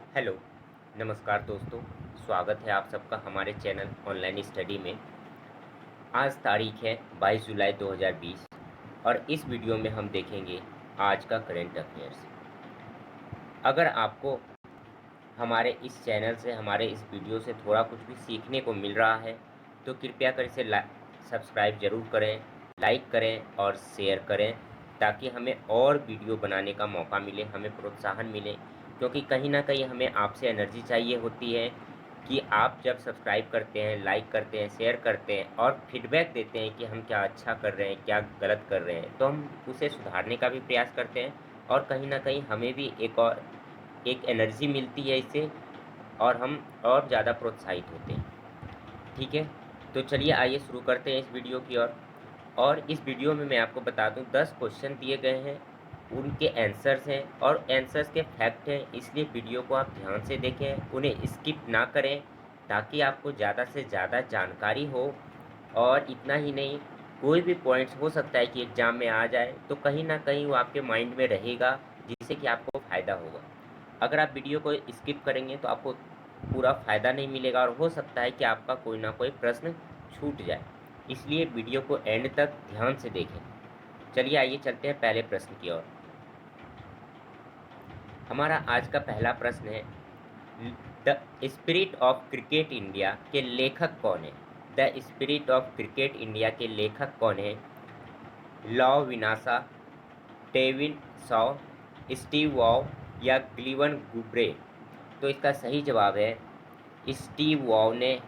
Hello, नमस्कार दोस्तों। स्वागत है आप सबका हमारे चैनल ऑनलाइन स्टडी में। आज तारीख है 22 जुलाई 2020 और इस वीडियो में हम देखेंगे आज का करंट अफेयर्स। अगर आपको हमारे इस चैनल से, हमारे इस वीडियो से थोड़ा कुछ भी सीखने को मिल रहा है तो कृपया कर इसे सब्सक्राइब ज़रूर करें, लाइक करें और शेयर करें, ताकि हमें और वीडियो बनाने का मौका मिले, हमें प्रोत्साहन मिले। क्योंकि कहीं ना कहीं हमें आपसे एनर्जी चाहिए होती है कि आप जब सब्सक्राइब करते हैं, लाइक करते हैं, शेयर करते हैं और फीडबैक देते हैं कि हम क्या अच्छा कर रहे हैं, क्या गलत कर रहे हैं, तो हम उसे सुधारने का भी प्रयास करते हैं और कहीं ना कहीं हमें भी एक एनर्जी मिलती है इससे और हम और ज़्यादा प्रोत्साहित होते हैं। ठीक है, तो चलिए आइए शुरू करते हैं इस वीडियो की ओर। और इस वीडियो में मैं आपको बता दूं 10 क्वेश्चन दिए गए हैं, उनके आंसर्स हैं और आंसर्स के फैक्ट हैं, इसलिए वीडियो को आप ध्यान से देखें, उन्हें स्किप ना करें, ताकि आपको ज़्यादा से ज़्यादा जानकारी हो। और इतना ही नहीं, कोई भी पॉइंट्स हो सकता है कि एग्ज़ाम में आ जाए, तो कहीं ना कहीं वो आपके माइंड में रहेगा, जिससे कि आपको फ़ायदा होगा। अगर आप वीडियो को स्किप करेंगे तो आपको पूरा फ़ायदा नहीं मिलेगा और हो सकता है कि आपका कोई ना कोई प्रश्न छूट जाए। इसलिए वीडियो को एंड तक ध्यान से देखें। चलिए आइए चलते हैं पहले प्रश्न की ओर। हमारा आज का पहला प्रश्न है, the spirit of cricket India के लेखक कौन है? The spirit of cricket India के लेखक कौन है? लॉ विनासा, डेविन शॉ, स्टीव वॉव या ग्लीवन गुब्रे? तो इसका सही जवाब है स्टीव वॉव ने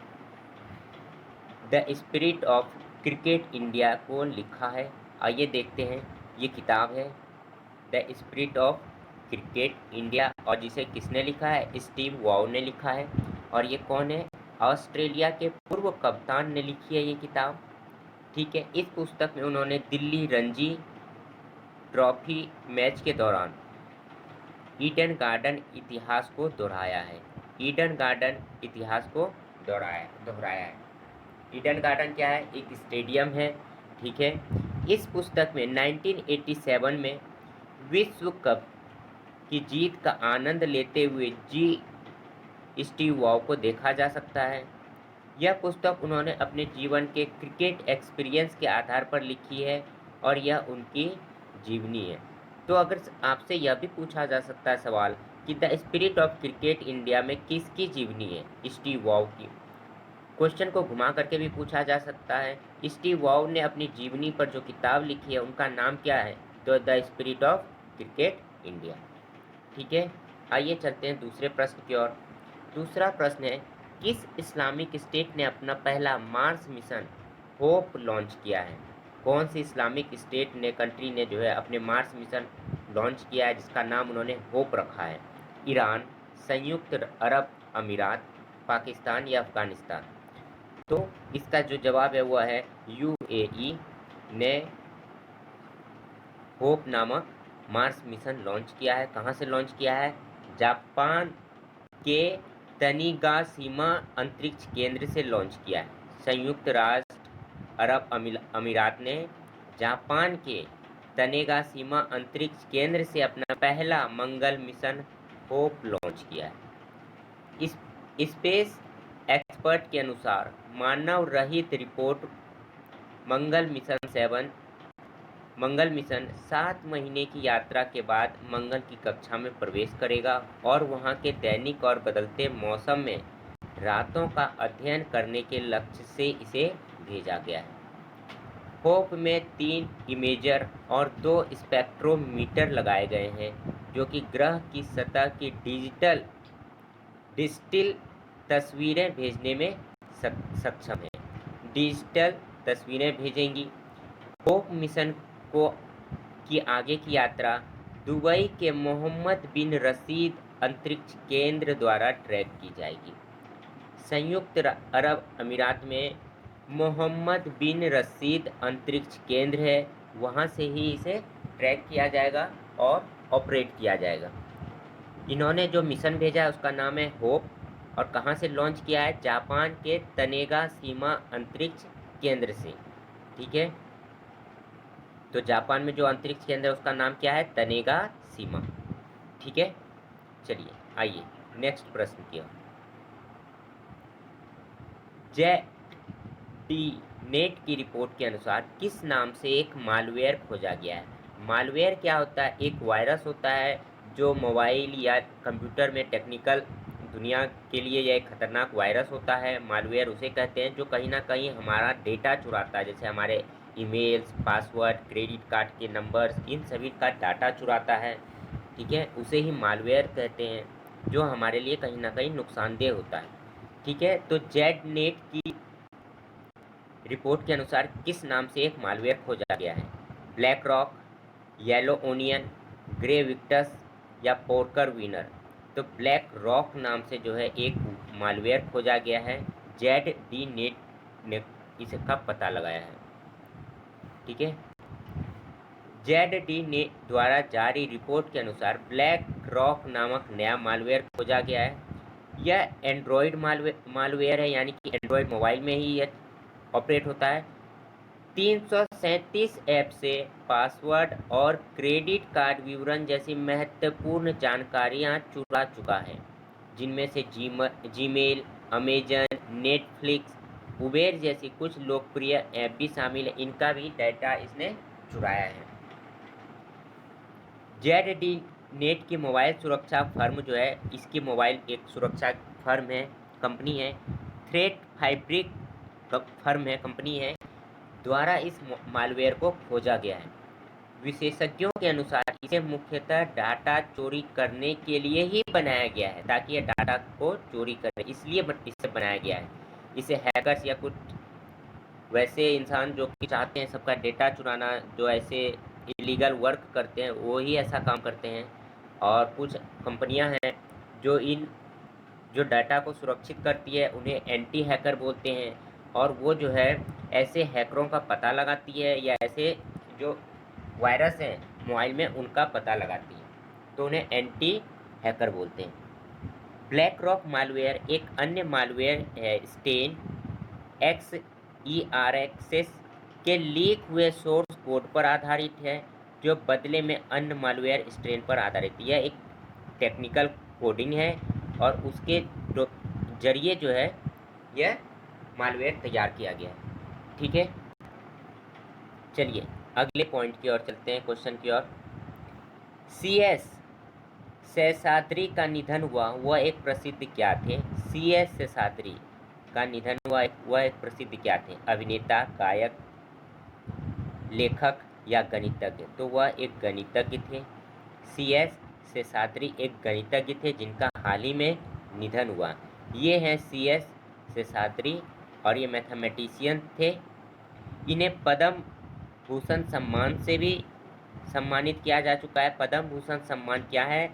the spirit of cricket India को लिखा है। आइए देखते हैं, ये किताब है the spirit of cricket India और जिसे किसने लिखा है? स्टीव वॉव ने लिखा है। और ये कौन है? ऑस्ट्रेलिया के पूर्व कप्तान ने लिखी है ये किताब। ठीक है, इस पुस्तक में उन्होंने दिल्ली रणजी ट्रॉफी मैच के दौरान ईडन गार्डन इतिहास को दोहराया है। ईडन गार्डन इतिहास को दोहराया है। ईडन गार्डन क्या है? एक स्टेडियम है। ठीक है, इस पुस्तक में 1987 में विश्व कप की जीत का आनंद लेते हुए स्टीव वॉव को देखा जा सकता है। यह पुस्तक उन्होंने अपने जीवन के क्रिकेट एक्सपीरियंस के आधार पर लिखी है और यह उनकी जीवनी है। तो अगर आपसे यह भी पूछा जा सकता है सवाल कि the spirit of cricket India में किसकी जीवनी है? स्टीव वॉव की। क्वेश्चन को घुमा करके भी पूछा जा सकता है, स्टीव वॉव ने अपनी जीवनी पर जो किताब लिखी है उनका नाम क्या है? तो the spirit of cricket India. ठीक है, आइए चलते हैं दूसरे प्रश्न की ओर। दूसरा प्रश्न है, किस इस्लामिक स्टेट ने अपना पहला मार्स मिशन होप लॉन्च किया है? कौन सी इस्लामिक स्टेट ने, कंट्री ने जो है अपने मार्स मिशन लॉन्च किया है, जिसका नाम उन्होंने होप रखा है? ईरान, संयुक्त अरब अमीरात, पाकिस्तान या अफगानिस्तान? तो इसका जो जवाब है वह है यूएई ने होप नामक मार्स मिशन लॉन्च किया है। कहाँ से लॉन्च किया है? जापान के तनिगासीमा अंतरिक्ष केंद्र से लॉन्च किया है। संयुक्त राष्ट्र अरब अमीरात ने जापान के तनेगासीमा अंतरिक्ष केंद्र से अपना पहला मंगल मिशन होप लॉन्च किया है। इस स्पेस एक्सपर्ट के अनुसार मानव रहित रिपोर्ट मंगल मिशन 7 महीने की यात्रा के बाद मंगल की कक्षा में प्रवेश करेगा और वहां के दैनिक और बदलते मौसम में रातों का अध्ययन करने के लक्ष्य से इसे भेजा गया है। होप में 3 इमेजर और 2 स्पेक्ट्रोमीटर लगाए गए हैं, जो कि ग्रह की सतह की डिजिटल तस्वीरें भेजने में सक्षम है। डिजिटल तस्वीरें भेजेंगी। होप मिशन को की आगे की यात्रा दुबई के मोहम्मद बिन रशीद अंतरिक्ष केंद्र द्वारा ट्रैक की जाएगी। संयुक्त अरब अमीरात में मोहम्मद बिन रशीद अंतरिक्ष केंद्र है, वहाँ से ही इसे ट्रैक किया जाएगा और ऑपरेट किया जाएगा। इन्होंने जो मिशन भेजा है उसका नाम है होप और कहाँ से लॉन्च किया है? जापान के तनेगा सीमा अंतरिक्ष केंद्र से। ठीक है, तो जापान में जो अंतरिक्ष केंद्र है उसका नाम क्या है? तनेगा सीमा। ठीक है, चलिए आइए नेक्स्ट प्रश्न की ओर। जेट डी नेट की रिपोर्ट के अनुसार किस नाम से एक मालवेयर खोजा गया है? मालवेयर क्या होता है? एक वायरस होता है जो मोबाइल या कंप्यूटर में टेक्निकल दुनिया के लिए यह एक खतरनाक वायरस होता है। मालवेयर उसे कहते हैं जो कहीं ना कहीं हमारा डेटा चुराता है, जैसे हमारे ईमेल्स, पासवर्ड, क्रेडिट कार्ड के नंबर्स, इन सभी का डाटा चुराता है। ठीक है, उसे ही मालवेयर कहते हैं, जो हमारे लिए कहीं ना कहीं नुकसानदेह होता है। ठीक है, तो जेड नेट की रिपोर्ट के अनुसार किस नाम से एक मालवेयर खोजा गया है? Black rock, yellow onion, grey Victus या पोर्कर विनर? तो ब्लैक रॉक नाम से जो है एक मालवेयर खोजा गया है। जेड डी नेट ने इसका पता लगाया है। ठीक है, जेड डी ने द्वारा जारी रिपोर्ट के अनुसार ब्लैक रॉक नामक नया मालवेयर खोजा गया है। यह एंड्रॉयड मालवेयर है, यानी कि एंड्रॉयड मोबाइल में ही यह ऑपरेट होता है। 337 ऐप से पासवर्ड और क्रेडिट कार्ड विवरण जैसी महत्वपूर्ण जानकारियां चुरा चुका है, जिनमें से जीमेल, अमेजन, नेटफ्लिक्स, उबेर जैसी कुछ लोकप्रिय ऐप भी शामिल है। इनका भी डाटा इसने चुराया है। जेड डी नेट की मोबाइल सुरक्षा फर्म जो है, इसकी मोबाइल एक सुरक्षा फर्म है, कंपनी है, थ्रेट फैब्रिक फर्म है, कंपनी है, द्वारा इस मालवेयर को खोजा गया है। विशेषज्ञों के अनुसार इसे मुख्यतः डाटा चोरी करने के लिए ही बनाया गया है, ताकि यह डाटा को चोरी करे, इसलिए इसे बनाया गया है। इसे हैकर्स या कुछ वैसे इंसान जो कि चाहते हैं सबका डेटा चुराना, जो ऐसे इलीगल वर्क करते हैं, वो ही ऐसा काम करते हैं। और कुछ कंपनियां हैं जो जो डाटा को सुरक्षित करती है, उन्हें एंटी हैकर बोलते हैं। और वो जो है ऐसे हैकरों का पता लगाती है, या ऐसे जो वायरस हैं मोबाइल में उनका पता लगाती है, तो उन्हें एंटी हैकर बोलते हैं। ब्लैक रॉक मालवेयर एक अन्य मालवेयर है, स्टेन XERXS के लीक हुए सोर्स कोड पर आधारित है, जो बदले में अन्य मालवेयर स्ट्रेन पर आधारित है। यह एक टेक्निकल कोडिंग है और उसके जरिए जो है यह मालवेयर तैयार किया गया है। ठीक है, चलिए अगले पॉइंट की ओर चलते हैं, क्वेश्चन की ओर। CS शेषाद्री का निधन हुआ, वह एक प्रसिद्ध क्या थे? CS शेषाद्री का निधन हुआ, वह एक प्रसिद्ध क्या थे? अभिनेता, गायक, लेखक या गणितज्ञ? तो वह एक गणितज्ञ थे। CS शेषाद्री एक गणितज्ञ थे जिनका हाल ही में निधन हुआ। ये हैं CS शेषाद्री, और ये मैथमेटिशियन थे। इन्हें पद्म भूषण सम्मान से भी सम्मानित किया जा चुका है। पद्म भूषण सम्मान क्या है?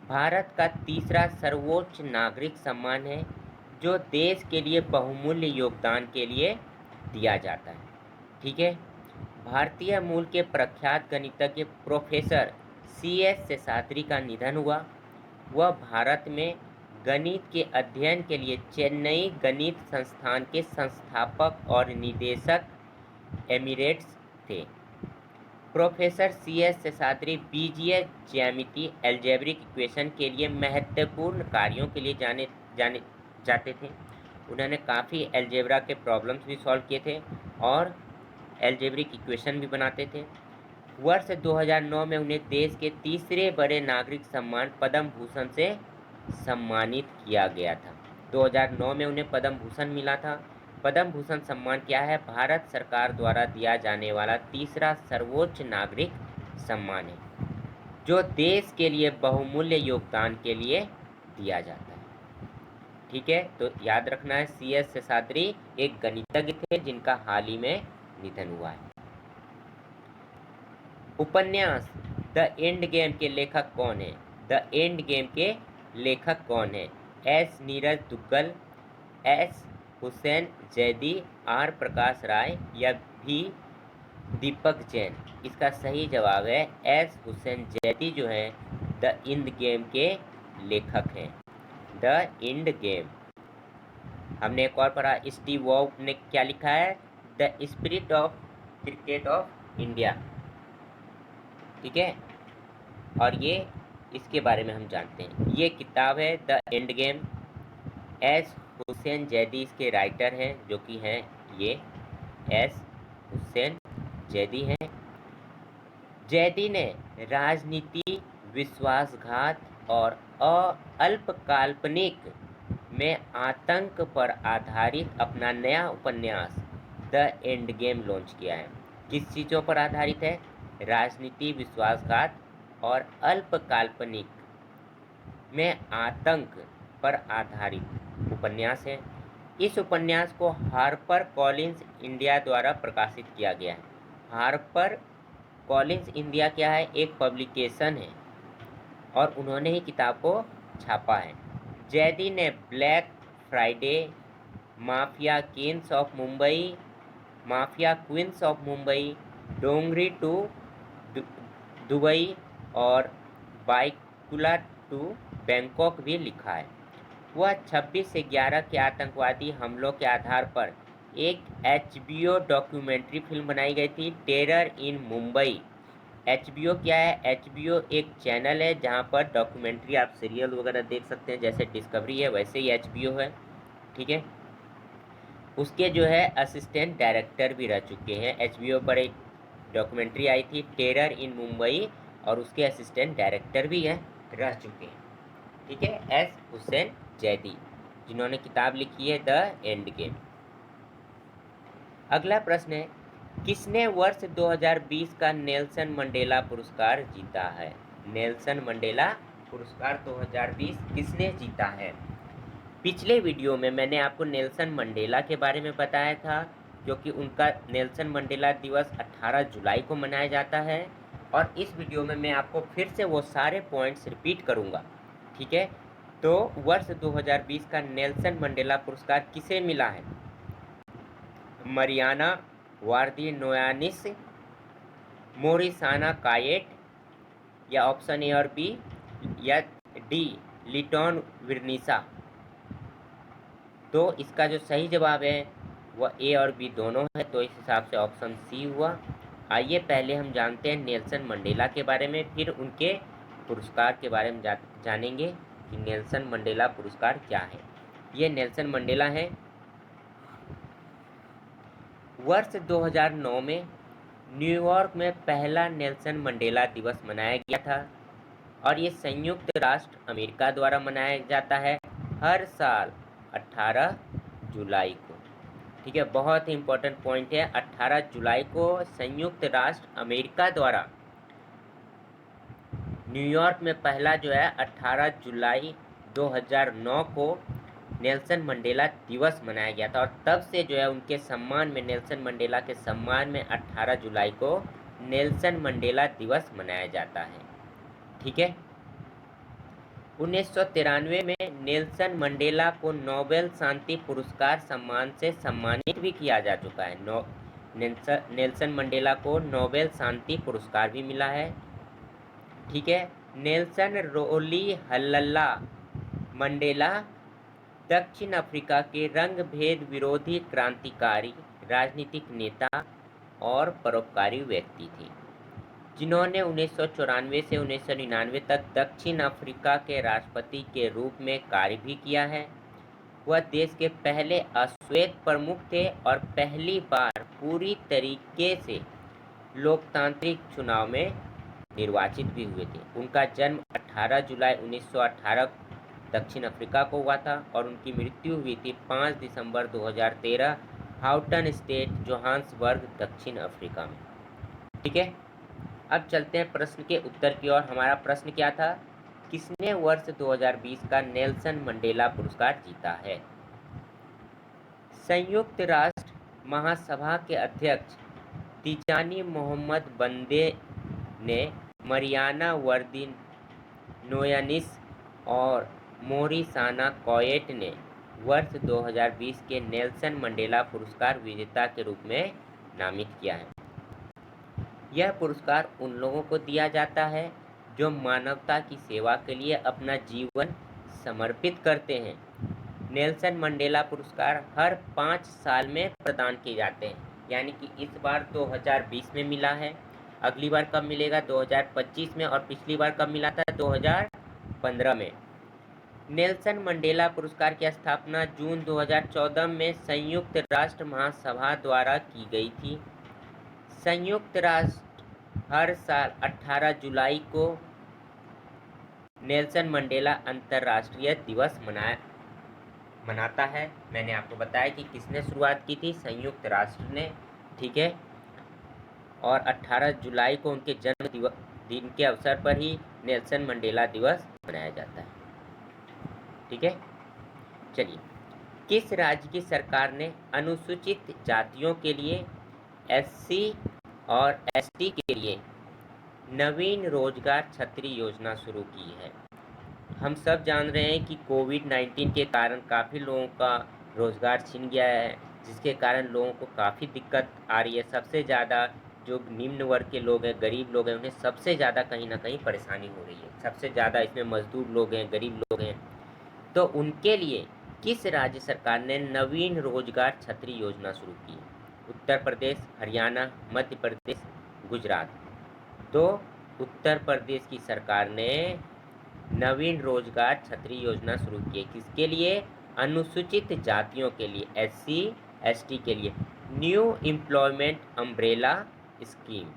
भारत का तीसरा सर्वोच्च नागरिक सम्मान है, जो देश के लिए बहुमूल्य योगदान के लिए दिया जाता है। ठीक है, भारतीय मूल के प्रख्यात गणितज्ञ प्रोफेसर CS शेषाद्री का निधन हुआ। वह भारत में गणित के अध्ययन के लिए चेन्नई गणित संस्थान के संस्थापक और निदेशक एमिरेट्स थे। प्रोफेसर CS शेषाद्री बीजीय ज्यामिति, अलजेब्रिक इक्वेशन के लिए महत्वपूर्ण कार्यों के लिए जाने जाते थे। उन्होंने काफ़ी अलजेब्रा के प्रॉब्लम्स भी सॉल्व किए थे और अलजेब्रिक इक्वेशन भी बनाते थे। वर्ष 2009 में उन्हें देश के तीसरे बड़े नागरिक सम्मान पद्म भूषण से सम्मानित किया गया था। 2009 में उन्हें पद्म भूषण मिला था। पद्म भूषण सम्मान क्या है? भारत सरकार द्वारा दिया जाने वाला तीसरा सर्वोच्च नागरिक सम्मान है, जो देश के लिए बहुमूल्य योगदान के लिए दिया जाता है। ठीक है, तो याद रखना है CS शेषाद्री एक गणितज्ञ थे जिनका हाल ही में निधन हुआ है। उपन्यास द एंड गेम के लेखक कौन है? द एंड गेम के लेखक कौन है? S Neeraj Duggal, S Hussain Zaidi, R Prakash Rai या V दीपक जैन? इसका सही जवाब है S हुसैन जैदी, जो है द एंड गेम के लेखक हैं। The end game. हमने एक और पढ़ा, स्टीव वॉव ने क्या लिखा है? The spirit of cricket of India. ठीक है, और ये इसके बारे में हम जानते हैं। ये किताब है the end game. S Hussain Zaidi इसके राइटर हैं, जो कि हैं ये एस हुसैन जैदी हैं। जैदी ने राजनीति, विश्वासघात और अल्पकाल्पनिक में आतंक पर आधारित अपना नया उपन्यास द एंड गेम लॉन्च किया है। किस चीज़ों पर आधारित है? राजनीति, विश्वासघात और अल्पकाल्पनिक में आतंक पर आधारित उपन्यास है। इस उपन्यास को हार्पर कॉलिंस इंडिया द्वारा प्रकाशित किया गया है। हार्पर कॉलिंस इंडिया क्या है? एक पब्लिकेशन है और उन्होंने ही किताब को छापा है। जैदी ने Black Friday, Mafia Queens of Mumbai, Dongri to Dubai और बाइकुला टू बैंकॉक भी लिखा है। वह 26 से 11 के आतंकवादी हमलों के आधार पर एक HBO डॉक्यूमेंट्री फिल्म बनाई गई थी, टेरर इन मुंबई। HBO क्या है? HBO एक चैनल है जहां पर डॉक्यूमेंट्री, आप सीरियल वगैरह देख सकते हैं, जैसे डिस्कवरी है वैसे ही HBO है, ठीक है। उसके जो है असिस्टेंट डायरेक्टर भी रह चुके हैं। HBO पर एक डॉक्यूमेंट्री आई थी टेरर इन मुंबई और उसके असिस्टेंट डायरेक्टर भी हैं, रह चुके हैं, ठीक है। एस हुसैन जैदी, जिन्होंने किताब लिखी है द एंड गेम। अगला प्रश्न है, किसने वर्ष 2020 का नेल्सन मंडेला पुरस्कार जीता है? नेल्सन मंडेला पुरस्कार 2020 किसने जीता है? पिछले वीडियो में मैंने आपको नेल्सन मंडेला के बारे में बताया था, क्योंकि उनका नेल्सन मंडेला दिवस 18 जुलाई को मनाया जाता है। और इस वीडियो में मैं आपको फिर से वो सारे पॉइंट्स रिपीट करूँगा, ठीक है। तो वर्ष 2020 का नेल्सन मंडेला पुरस्कार किसे मिला है? मरियाना वार्दिनोयानिस, मोरिसाना कायेट, या ऑप्शन ए और बी, या डी लिटॉन विरनीसा। तो इसका जो सही जवाब है वह ए और बी दोनों है, तो इस हिसाब से ऑप्शन सी हुआ। आइए पहले हम जानते हैं नेल्सन मंडेला के बारे में, फिर उनके पुरस्कार के बारे में जानेंगे कि नेल्सन मंडेला पुरस्कार क्या है। ये नेल्सन मंडेला है। वर्ष 2009 में न्यूयॉर्क में पहला नेल्सन मंडेला दिवस मनाया गया था और ये संयुक्त राष्ट्र अमेरिका द्वारा मनाया जाता है हर साल 18 जुलाई को, ठीक है। बहुत ही इंपॉर्टेंट पॉइंट है, 18 जुलाई को संयुक्त राष्ट्र अमेरिका द्वारा न्यूयॉर्क में पहला जो है 18 जुलाई 2009 को नेल्सन मंडेला दिवस मनाया गया था। और तब से जो है उनके सम्मान में, नेल्सन मंडेला के सम्मान में 18 जुलाई को नेल्सन मंडेला दिवस मनाया जाता है, ठीक है। 1993 में नेल्सन मंडेला को नोबेल शांति पुरस्कार सम्मान से सम्मानित भी किया जा चुका है। नेल्सन मंडेला को नोबेल शांति पुरस्कार भी मिला है, ठीक है। नेल्सन रोली हल्लल्ला मंडेला दक्षिण अफ्रीका के रंग भेद विरोधी क्रांतिकारी, राजनीतिक नेता और परोपकारी व्यक्ति थे, जिन्होंने 1994 से 1999 तक दक्षिण अफ्रीका के राष्ट्रपति के रूप में कार्य भी किया है। वह देश के पहले अश्वेत प्रमुख थे और पहली बार पूरी तरीके से लोकतांत्रिक चुनाव में निर्वाचित भी हुए थे। उनका जन्म 18 जुलाई 1918 दक्षिण अफ्रीका को हुआ था और उनकी मृत्यु हुई थी 5 दिसंबर 2013 हाउटन स्टेट, जोहान्सबर्ग, दक्षिण अफ्रीका में, ठीक है। अब चलते हैं प्रश्न के उत्तर की ओर। हमारा प्रश्न क्या था? किसने वर्ष 2020 का नेल्सन मंडेला पुरस्कार जीता है? संयुक्त राष्ट्र महासभा के अध्यक्ष तिजानी मोहम्मद बंदे ने मरियाना वार्दिनोयानिस और मोरिसाना कोएट ने वर्ष 2020 के नेल्सन मंडेला पुरस्कार विजेता के रूप में नामित किया है। यह पुरस्कार उन लोगों को दिया जाता है जो मानवता की सेवा के लिए अपना जीवन समर्पित करते हैं। नेल्सन मंडेला पुरस्कार हर 5 साल में प्रदान किए जाते हैं, यानी कि इस बार 2020 में मिला है अगली बार कब मिलेगा? 2025 में। और पिछली बार कब मिला था? 2015 में। नेल्सन मंडेला पुरस्कार की स्थापना जून 2014 में संयुक्त राष्ट्र महासभा द्वारा की गई थी। संयुक्त राष्ट्र हर साल 18 जुलाई को नेल्सन मंडेला अंतर्राष्ट्रीय दिवस मनाता है। मैंने आपको बताया कि किसने शुरुआत की थी? संयुक्त राष्ट्र ने, ठीक है। और 18 जुलाई को उनके जन्म दिन के अवसर पर ही नेल्सन मंडेला दिवस मनाया जाता है, ठीक है। चलिए, किस राज्य की सरकार ने अनुसूचित जातियों के लिए, एससी और एसटी के लिए नवीन रोजगार छतरी योजना शुरू की है? हम सब जान रहे हैं कि कोविड-19 के कारण काफ़ी लोगों का रोज़गार छिन गया है, जिसके कारण लोगों को काफ़ी दिक्कत आ रही है। सबसे ज़्यादा जो निम्न वर्ग के लोग हैं, गरीब लोग हैं, उन्हें सबसे ज़्यादा कहीं ना कहीं परेशानी हो रही है। सबसे ज़्यादा इसमें मजदूर लोग हैं, गरीब लोग हैं। तो उनके लिए किस राज्य सरकार ने नवीन रोजगार छतरी योजना शुरू की? उत्तर प्रदेश, हरियाणा, मध्य प्रदेश, गुजरात। तो उत्तर प्रदेश की सरकार ने नवीन रोजगार छतरी योजना शुरू की है। किसके लिए? अनुसूचित जातियों के लिए, एससी एसटी के लिए। New employment umbrella scheme,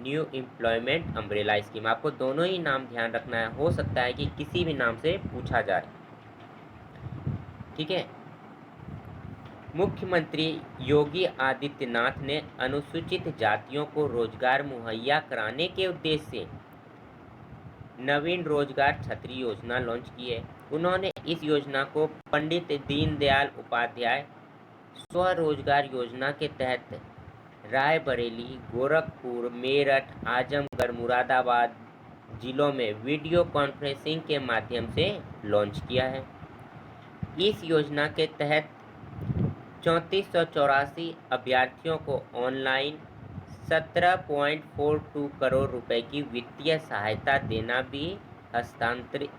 new employment umbrella scheme. आपको दोनों ही नाम ध्यान रखना है, हो सकता है कि किसी भी नाम से पूछा जाए, ठीक है। मुख्यमंत्री योगी आदित्यनाथ ने अनुसूचित जातियों को रोजगार मुहैया कराने के उद्देश्य से नवीन रोजगार छतरी योजना लॉन्च की है। उन्होंने इस योजना को पंडित दीनदयाल उपाध्याय स्वरोजगार योजना के तहत रायबरेली, गोरखपुर, मेरठ, आजमगढ़, मुरादाबाद जिलों में वीडियो कॉन्फ्रेंसिंग के माध्यम से लॉन्च किया है। इस योजना के तहत 3484 अभ्यर्थियों को ऑनलाइन 17.42 करोड़ रुपए की वित्तीय सहायता देना भी हस्तांतरित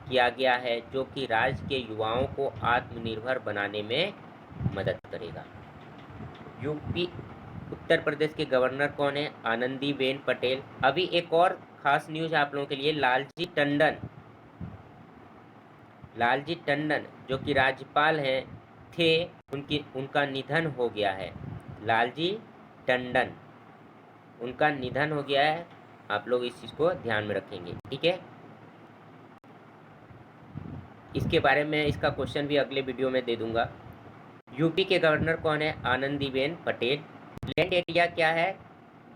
किया गया है, जो कि राज्य के युवाओं को आत्मनिर्भर बनाने में मदद करेगा। यूपी उत्तर प्रदेश के गवर्नर कौन है? आनंदीबेन पटेल। अभी एक और खास न्यूज आप लोगों के लिए, लालजी टंडन जो कि राज्यपाल हैं थे, उनका निधन हो गया है। लालजी टंडन, उनका निधन हो गया है। आप लोग इस चीज़ को ध्यान में रखेंगे, ठीक है। इसके बारे में इसका क्वेश्चन भी अगले वीडियो में दे दूंगा। यूपी के गवर्नर कौन है? आनंदीबेन पटेल। लैंड एरिया क्या है?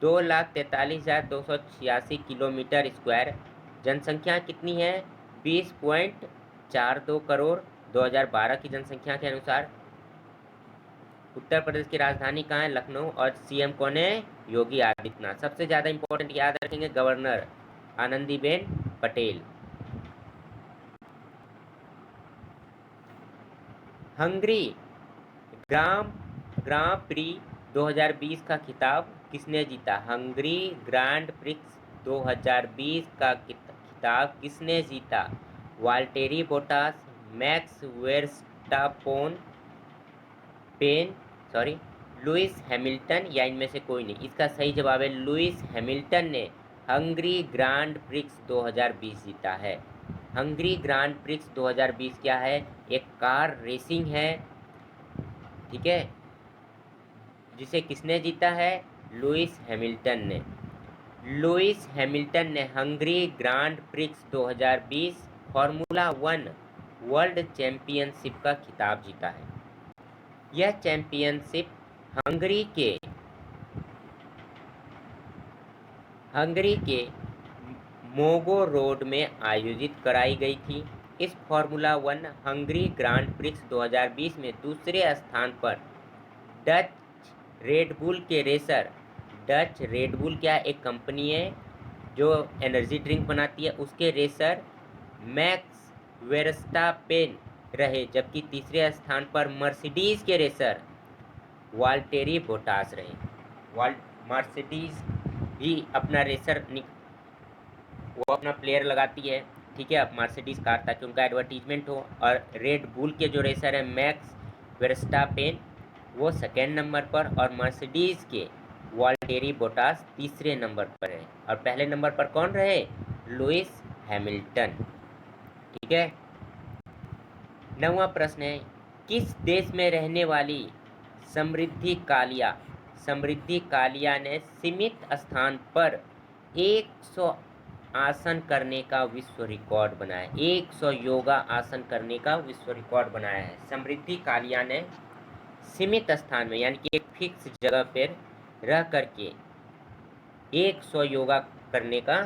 2,43,286 किलोमीटर स्क्वायर। जनसंख्या कितनी है? 20.42 करोड़ 2012 की जनसंख्या के अनुसार। उत्तर प्रदेश की राजधानी कहाँ है? लखनऊ। और सीएम कौन है? योगी आदित्यनाथ। सबसे ज़्यादा इंपॉर्टेंट याद रखेंगे, गवर्नर आनंदीबेन पटेल। हंगरी ग्रां प्री 2020 का खिताब किसने जीता? हंगरी ग्रैंड प्रिक्स 2020 का खिताब किसने जीता? Valtteri Bottas, Max Verstappen Lewis Hamilton, या इनमें से कोई नहीं? इसका सही जवाब है लुइस हैमिल्टन ने हंगरी ग्रांड प्रिक्स 2020 जीता है। हंगरी ग्रांड प्रिक्स 2020 क्या है? एक कार रेसिंग है, ठीक है, जिसे किसने जीता है? लुइस हैमिल्टन ने। लुइस हैमिल्टन ने Hungary grand prix 2020 formula 1 world championship का खिताब जीता है। यह चैंपियनशिप हंगरी के मोगो रोड में आयोजित कराई गई थी। इस फार्मूला 1 हंगरी ग्रांड प्रिक्स 2020 में दूसरे स्थान पर डच रेडबुल के रेसर, डच रेडबुल क्या एक कंपनी है जो एनर्जी ड्रिंक बनाती है, उसके रेसर मैक्स वेरस्टापेन रहे, जबकि तीसरे स्थान पर मर्सिडीज के रेसर वाल्टेरी बोटास रहे। मर्सिडीज भी अपना रेसर वो अपना प्लेयर लगाती है, ठीक है, अब मर्सिडीज कार, ताकि उनका एडवर्टीजमेंट हो। और रेड बुल के जो रेसर है मैक्स वेरस्टापेन, वो सेकेंड नंबर पर, और मर्सिडीज के वाल्टेरी बोटास तीसरे नंबर पर है और पहले नंबर पर कौन रहे? Lewis Hamilton. ठीक है। 9वां प्रश्न है, किस देश में रहने वाली समृद्धि कालिया ने सीमित स्थान पर 100 आसन करने का विश्व रिकॉर्ड बनाया? 100 योगा आसन करने का विश्व रिकॉर्ड बनाया है समृद्धि कालिया ने। सीमित स्थान में यानी कि एक फिक्स जगह पर रह करके 100 योगा करने का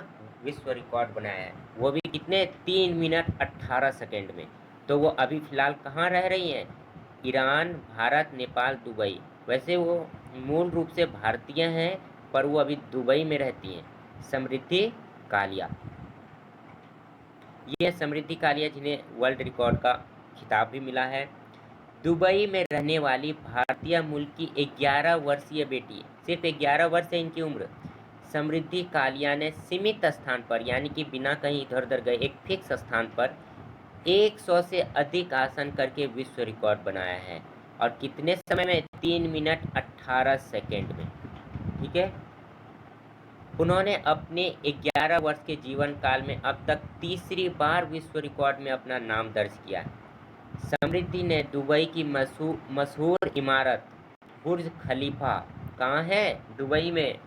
विश्व रिकॉर्ड बनाया है, वो भी कितने? 3 मिनट 18 सेकेंड में। तो वो अभी फिलहाल कहाँ रह रही हैं? Iran, Bharat, Nepal, Dubai. वैसे वो मूल रूप से भारतीय हैं पर वो अभी दुबई में रहती हैं। समृद्धि कालिया, ये समृद्धि कालिया जिन्हें वर्ल्ड रिकॉर्ड का खिताब भी मिला है। दुबई में रहने वाली भारतीय मूल की 11 वर्षीय बेटी, सिर्फ 11 वर्ष है इनकी उम्र, समृद्धि कालिया ने सीमित स्थान पर यानी कि बिना कहीं इधर उधर गए एक फिक्स स्थान पर 100 से अधिक आसन करके विश्व रिकॉर्ड बनाया है और कितने समय में? 3 मिनट 18 सेकेंड में। ठीक है। उन्होंने अपने 11 वर्ष के जीवन काल में अब तक तीसरी बार विश्व रिकॉर्ड में अपना नाम दर्ज किया है। समृद्धि ने दुबई की मशहूर इमारत बुर्ज खलीफा, कहाँ है? दुबई में,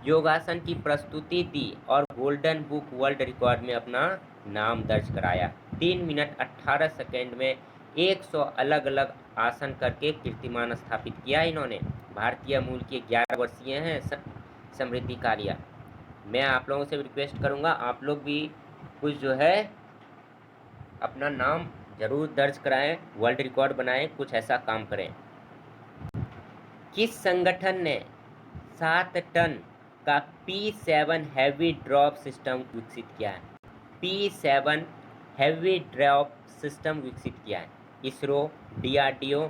योगासन की प्रस्तुति दी और गोल्डन बुक वर्ल्ड रिकॉर्ड में अपना नाम दर्ज कराया। 3 मिनट 18 सेकेंड में 100 अलग अलग आसन करके कीर्तिमान स्थापित किया इन्होंने। भारतीय मूल की 11 वर्षीय हैं समृद्धि कालिया। मैं आप लोगों से रिक्वेस्ट करूंगा, आप लोग भी कुछ जो है अपना नाम जरूर दर्ज कराएं, वर्ल्ड रिकॉर्ड बनाएं, कुछ ऐसा काम करें। किस संगठन ने 7 टन का P7 हैवी ड्रॉप सिस्टम विकसित किया है? P7 हैवी ड्रॉप सिस्टम विकसित किया है? ISRO, DRDO,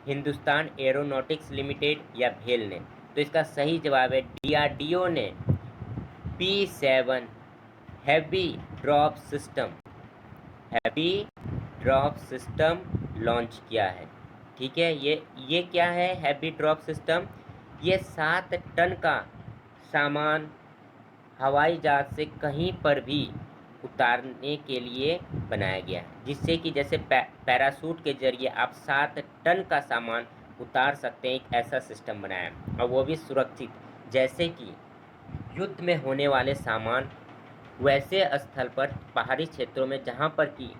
Hindustan aeronautics limited या भेल ने? तो इसका सही जवाब है DRDO ने P7 heavy drop system launch किया है। ठीक है। ये क्या है हैवी ड्रॉप सिस्टम? ये 7 टन का सामान हवाई जहाज से कहीं पर भी उतारने के लिए बनाया गया है, जिससे कि जैसे पैराशूट के जरिए आप 7 टन का सामान उतार सकते हैं, एक ऐसा सिस्टम बनाया है और वो भी सुरक्षित। जैसे कि युद्ध में होने वाले सामान वैसे स्थल पर पहाड़ी क्षेत्रों में जहाँ पर कि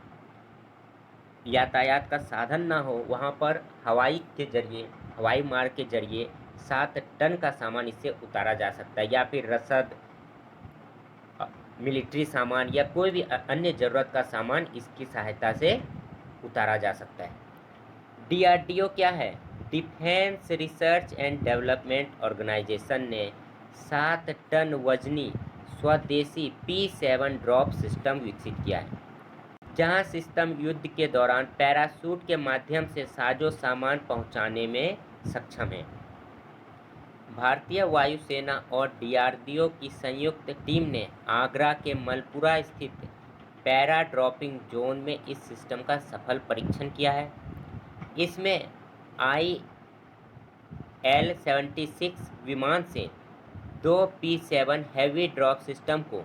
यातायात का साधन ना हो, वहाँ पर हवाई मार्ग के जरिए 7 टन का सामान इससे उतारा जा सकता है, या फिर रसद, मिलिट्री सामान या कोई भी अन्य ज़रूरत का सामान इसकी सहायता से उतारा जा सकता है। DRDO क्या है? Defence Research and Development Organisation ने 7 टन वजनी स्वदेशी P7 ड्रॉप सिस्टम विकसित किया है, जहां सिस्टम युद्ध के दौरान पैराशूट के माध्यम से साजो सामान पहुंचाने में सक्षम है। भारतीय वायुसेना और DRDO की संयुक्त टीम ने आगरा के मलपुरा स्थित पैरा ड्रॉपिंग जोन में इस सिस्टम का सफल परीक्षण किया है। इसमें IL-76 विमान से 2 P7 हैवी ड्रॉप सिस्टम को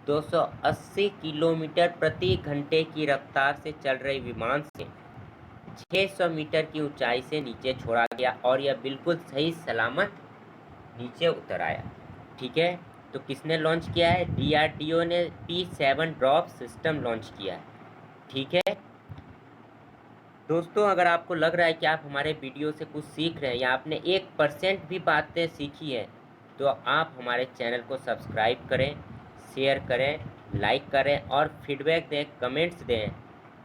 280 किलोमीटर प्रति घंटे की रफ्तार से चल रहे विमान से 600 मीटर की ऊंचाई से नीचे छोड़ा गया और यह बिल्कुल सही सलामत नीचे उतर आया। ठीक है। तो किसने लॉन्च किया है? DRDO ने P7 ड्रॉप सिस्टम लॉन्च किया है। ठीक है दोस्तों, अगर आपको लग रहा है कि आप हमारे वीडियो से कुछ सीख रहे हैं या आपने 1% भी बातें सीखी है, तो आप हमारे चैनल को सब्सक्राइब करें, शेयर करें, लाइक करें और फीडबैक दें, कमेंट्स दें।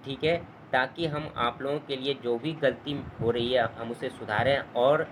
ठीक है, ताकि हम आप लोगों के लिए जो भी गलती हो रही है हम उसे सुधारें और